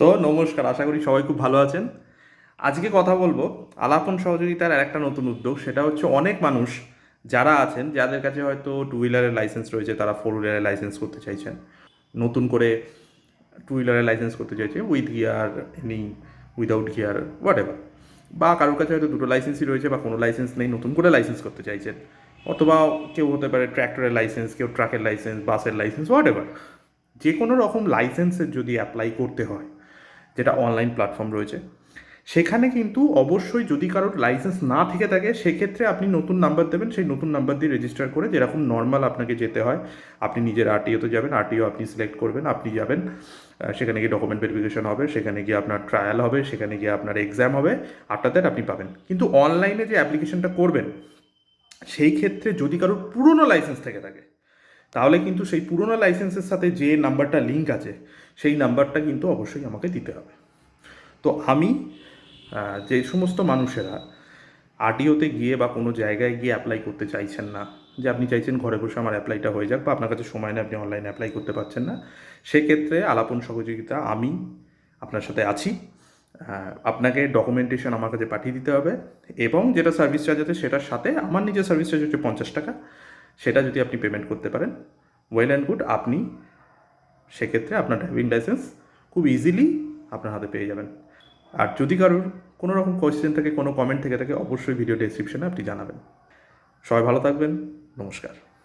নমস্কার, আশা করি সবাই খুব ভালো আছেন। আজকে কথা বলবো আলাপন সহযোগিতার আর একটা নতুন উদ্যোগ। সেটা হচ্ছে অনেক মানুষ যারা আছেন, যাদের কাছে হয়তো টু হুইলারের লাইসেন্স রয়েছে, তারা ফোর হুইলারের লাইসেন্স করতে চাইছেন। নতুন করে টু হুইলারের লাইসেন্স করতে চাইছে, with gear, any without gear, what ever. বা কারোর কাছে হয়তো দুটো লাইসেন্সই রয়েছে বা কোনো লাইসেন্স নেই, নতুন করে লাইসেন্স করতে চাইছেন। অথবা কেউ হতে পারে ট্র্যাক্টরের লাইসেন্স, কেউ ট্রাকের লাইসেন্স, বাসের লাইসেন্স, হোয়াট এভার। যে কোনো রকম লাইসেন্সের যদি অ্যাপ্লাই করতে হয়, যেটা অনলাইন প্ল্যাটফর্ম রয়েছে, সেখানে কিন্তু অবশ্যই যদি কারোর লাইসেন্স না থেকে থাকে, সেক্ষেত্রে আপনি নতুন নাম্বার দেবেন। সেই নতুন নাম্বার দিয়ে রেজিস্টার করে, যেরকম নর্মাল আপনাকে যেতে হয়, আপনি নিজের আরটিওতে যাবেন, আরটিও আপনি সিলেক্ট করবেন, আপনি যাবেন, সেখানে গিয়ে ডকুমেন্ট ভেরিফিকেশন হবে, সেখানে গিয়ে আপনার ট্রায়াল হবে, সেখানে গিয়ে আপনার এক্সাম হবে, আফটার দ্যাট আপনি পাবেন। কিন্তু অনলাইনে যে অ্যাপ্লিকেশনটা করবেন, সেই ক্ষেত্রে যদি কারোর পুরনো লাইসেন্স থেকে থাকে, তাহলে কিন্তু সেই পুরনো লাইসেন্সের সাথে যে নাম্বারটা লিঙ্ক আছে, সেই নাম্বারটা কিন্তু অবশ্যই আমাকে দিতে হবে। তো আমি যে সমস্ত মানুষেরা আরটিওতে গিয়ে বা কোনো জায়গায় গিয়ে অ্যাপ্লাই করতে চাইছেন না, যে আপনি চাইছেন ঘরে বসে আমার অ্যাপ্লাইটা হয়ে যাক, বা আপনার কাছে সময় নেই, আপনি অনলাইনে অ্যাপ্লাই করতে পারছেন না, সেক্ষেত্রে আলাপন সহযোগিতা আমি আপনার সাথে আছি। আপনাকে ডকুমেন্টেশন আমার কাছে পাঠিয়ে দিতে হবে, এবং যেটা সার্ভিস চার্জ আছে সেটার সাথে আমার নিজের সার্ভিস চার্জ হচ্ছে 50 টাকা। সেটা যদি আপনি পেমেন্ট করতে পারেন, ওয়েল অ্যান্ড গুড। আপনি সেক্ষেত্রে আপনার ড্রাইভিং লাইসেন্স খুব ইজিলি আপনার হাতে পেয়ে যাবেন। আর যদি কারোর কোনো রকম কোয়েশ্চেন থাকে, কোনো কমেন্ট থেকে থাকে, অবশ্যই ভিডিও ডেসক্রিপশনে আপনি জানাবেন। সবাই ভালো থাকবেন। নমস্কার।